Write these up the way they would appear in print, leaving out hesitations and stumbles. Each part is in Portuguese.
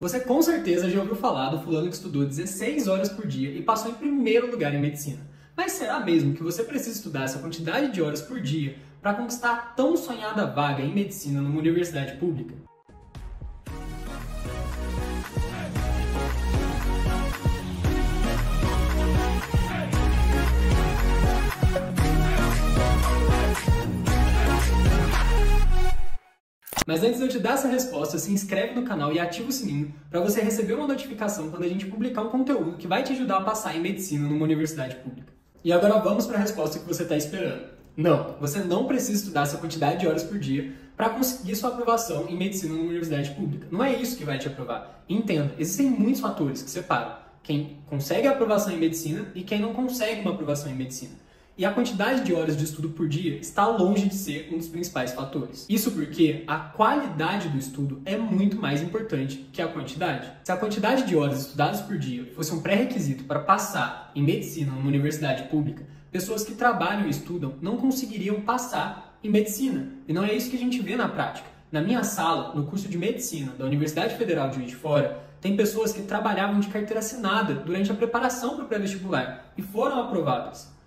Você com certeza já ouviu falar do fulano que estudou 16 horas por dia e passou em primeiro lugar em medicina. Mas será mesmo que você precisa estudar essa quantidade de horas por dia para conquistar a tão sonhada vaga em medicina numa universidade pública? Mas antes de eu te dar essa resposta, se inscreve no canal e ativa o sininho para você receber uma notificação quando a gente publicar um conteúdo que vai te ajudar a passar em medicina numa universidade pública. E agora vamos para a resposta que você está esperando. Não, você não precisa estudar essa quantidade de horas por dia para conseguir sua aprovação em medicina numa universidade pública. Não é isso que vai te aprovar. Entenda, existem muitos fatores que separam quem consegue a aprovação em medicina e quem não consegue uma aprovação em medicina. E a quantidade de horas de estudo por dia está longe de ser um dos principais fatores. Isso porque a qualidade do estudo é muito mais importante que a quantidade. Se a quantidade de horas estudadas por dia fosse um pré-requisito para passar em medicina numa universidade pública, pessoas que trabalham e estudam não conseguiriam passar em medicina. E não é isso que a gente vê na prática. Na minha sala, no curso de medicina da Universidade Federal de Juiz de Fora, tem pessoas que trabalhavam de carteira assinada durante a preparação para o pré-vestibular e foram aprovadas.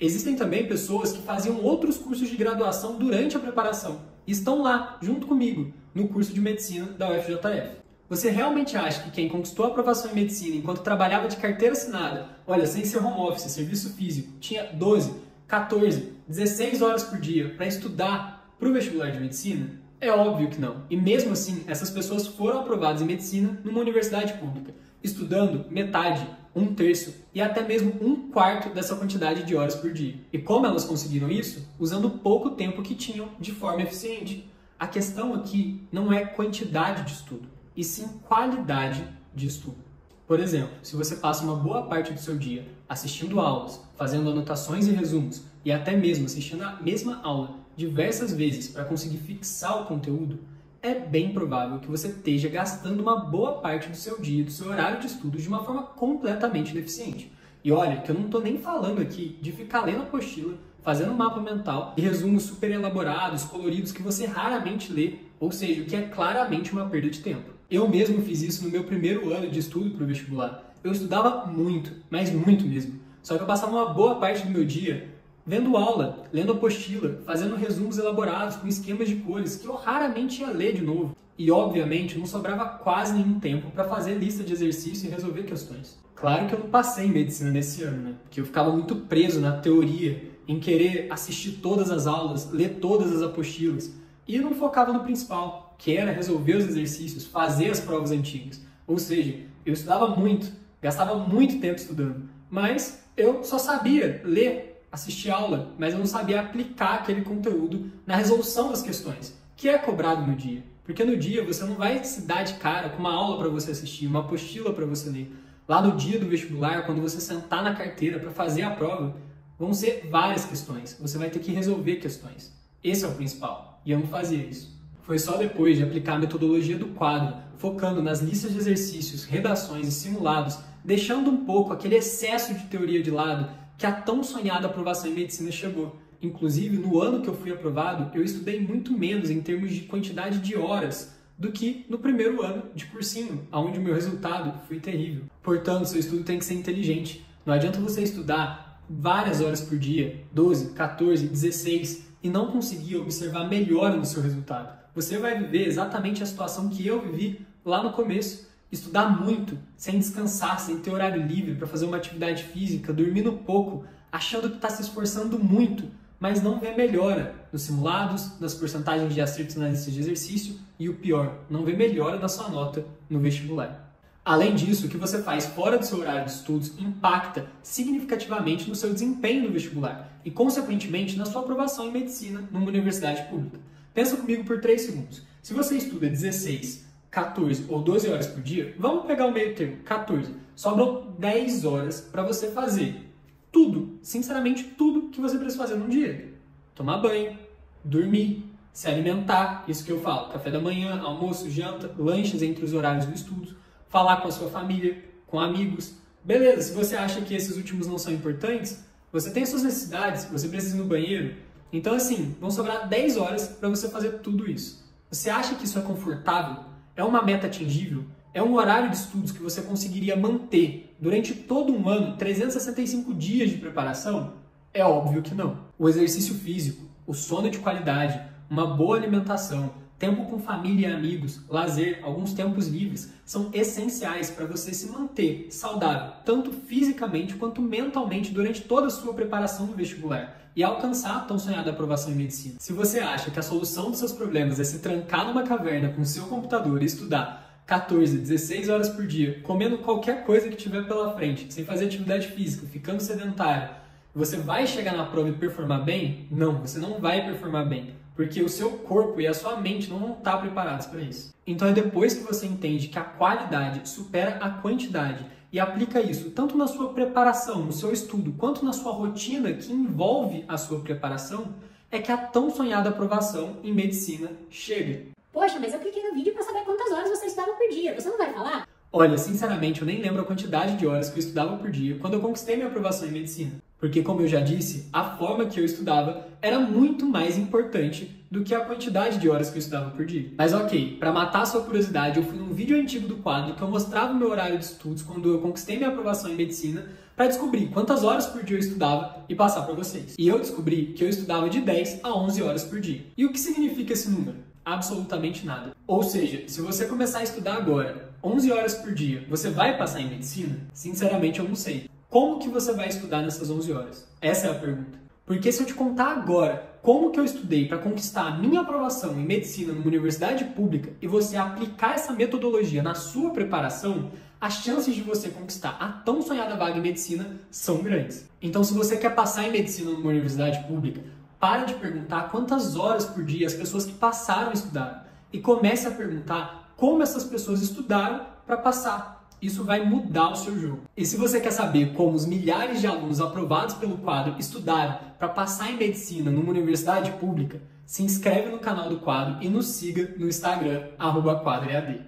Existem também pessoas que faziam outros cursos de graduação durante a preparação e estão lá, junto comigo, no curso de medicina da UFJF. Você realmente acha que quem conquistou a aprovação em medicina enquanto trabalhava de carteira assinada, olha, sem ser home office, serviço físico, tinha 12, 14, 16 horas por dia para estudar para o vestibular de medicina? É óbvio que não. E mesmo assim, essas pessoas foram aprovadas em medicina numa universidade pública, estudando metade, um terço e até mesmo um quarto dessa quantidade de horas por dia. E como elas conseguiram isso? Usando o pouco tempo que tinham de forma eficiente. A questão aqui não é quantidade de estudo, e sim qualidade de estudo. Por exemplo, se você passa uma boa parte do seu dia assistindo aulas, fazendo anotações e resumos, e até mesmo assistindo a mesma aula diversas vezes para conseguir fixar o conteúdo, é bem provável que você esteja gastando uma boa parte do seu dia, do seu horário de estudo, de uma forma completamente deficiente. E olha, que eu não estou nem falando aqui de ficar lendo a apostila, fazendo um mapa mental e resumos super elaborados, coloridos, que você raramente lê, ou seja, o que é claramente uma perda de tempo. Eu mesmo fiz isso no meu primeiro ano de estudo para o vestibular. Eu estudava muito, mas muito mesmo. Só que eu passava uma boa parte do meu dia vendo aula, lendo apostila, fazendo resumos elaborados com esquemas de cores que eu raramente ia ler de novo. E, obviamente, não sobrava quase nenhum tempo para fazer lista de exercício e resolver questões. Claro que eu não passei em medicina nesse ano, né? Porque eu ficava muito preso na teoria, em querer assistir todas as aulas, ler todas as apostilas, e não focava no principal, que era resolver os exercícios, fazer as provas antigas. Ou seja, eu estudava muito, gastava muito tempo estudando, mas eu só sabia ler, assistir aula, mas eu não sabia aplicar aquele conteúdo na resolução das questões, que é cobrado no dia. Porque no dia você não vai se dar de cara com uma aula para você assistir, uma apostila para você ler. Lá no dia do vestibular, quando você sentar na carteira para fazer a prova, vão ser várias questões. Você vai ter que resolver questões. Esse é o principal. E eu não fazia isso. Foi só depois de aplicar a metodologia do quadro, focando nas listas de exercícios, redações e simulados, deixando um pouco aquele excesso de teoria de lado, que a tão sonhada aprovação em medicina chegou. Inclusive, no ano que eu fui aprovado, eu estudei muito menos em termos de quantidade de horas do que no primeiro ano de cursinho, onde o meu resultado foi terrível. Portanto, seu estudo tem que ser inteligente. Não adianta você estudar várias horas por dia, 12, 14, 16, e não conseguir observar melhora no seu resultado. Você vai viver exatamente a situação que eu vivi lá no começo. Estudar muito, sem descansar, sem ter horário livre para fazer uma atividade física, dormindo pouco, achando que está se esforçando muito, mas não vê melhora nos simulados, nas porcentagens de acertos na lista de exercício e o pior, não vê melhora na sua nota no vestibular. Além disso, o que você faz fora do seu horário de estudos impacta significativamente no seu desempenho no vestibular e, consequentemente, na sua aprovação em medicina numa universidade pública. Pensa comigo por 3 segundos. Se você estuda 16, 14 ou 12 horas por dia, vamos pegar o meio termo, 14. Sobram 10 horas para você fazer tudo, sinceramente tudo que você precisa fazer num dia. Tomar banho, dormir, se alimentar, isso que eu falo, café da manhã, almoço, janta, lanches entre os horários do estudo, falar com a sua família, com amigos. Beleza, se você acha que esses últimos não são importantes, você tem suas necessidades, você precisa ir no banheiro, então assim, vão sobrar 10 horas para você fazer tudo isso. Você acha que isso é confortável? É uma meta atingível? É um horário de estudos que você conseguiria manter durante todo um ano, 365 dias de preparação? É óbvio que não. O exercício físico, o sono de qualidade, uma boa alimentação, tempo com família e amigos, lazer, alguns tempos livres, são essenciais para você se manter saudável, tanto fisicamente quanto mentalmente durante toda a sua preparação no vestibular e alcançar a tão sonhada aprovação em medicina. Se você acha que a solução dos seus problemas é se trancar numa caverna com seu computador e estudar 14, 16 horas por dia, comendo qualquer coisa que tiver pela frente, sem fazer atividade física, ficando sedentário, você vai chegar na prova e performar bem? Não, você não vai performar bem, porque o seu corpo e a sua mente não vão estar preparados para isso. Então é depois que você entende que a qualidade supera a quantidade e aplica isso tanto na sua preparação, no seu estudo, quanto na sua rotina que envolve a sua preparação, é que a tão sonhada aprovação em medicina chega. Poxa, mas eu cliquei no vídeo para saber quantas horas você estudava por dia. Você não vai falar? Olha, sinceramente, eu nem lembro a quantidade de horas que eu estudava por dia quando eu conquistei minha aprovação em medicina. Porque, como eu já disse, a forma que eu estudava era muito mais importante do que a quantidade de horas que eu estudava por dia. Mas ok, para matar a sua curiosidade, eu fui num vídeo antigo do quadro que eu mostrava o meu horário de estudos quando eu conquistei minha aprovação em medicina para descobrir quantas horas por dia eu estudava e passar para vocês. E eu descobri que eu estudava de 10 a 11 horas por dia. E o que significa esse número? Absolutamente nada. Ou seja, se você começar a estudar agora, 11 horas por dia, você vai passar em medicina? Sinceramente, eu não sei. Como que você vai estudar nessas 11 horas? Essa é a pergunta. Porque se eu te contar agora como que eu estudei para conquistar a minha aprovação em medicina numa universidade pública e você aplicar essa metodologia na sua preparação, as chances de você conquistar a tão sonhada vaga em medicina são grandes. Então, se você quer passar em medicina numa universidade pública, para de perguntar quantas horas por dia as pessoas que passaram estudaram e comece a perguntar como essas pessoas estudaram para passar. Isso vai mudar o seu jogo. E se você quer saber como os milhares de alunos aprovados pelo quadro estudaram para passar em medicina numa universidade pública, se inscreve no canal do quadro e nos siga no Instagram, @quadroead.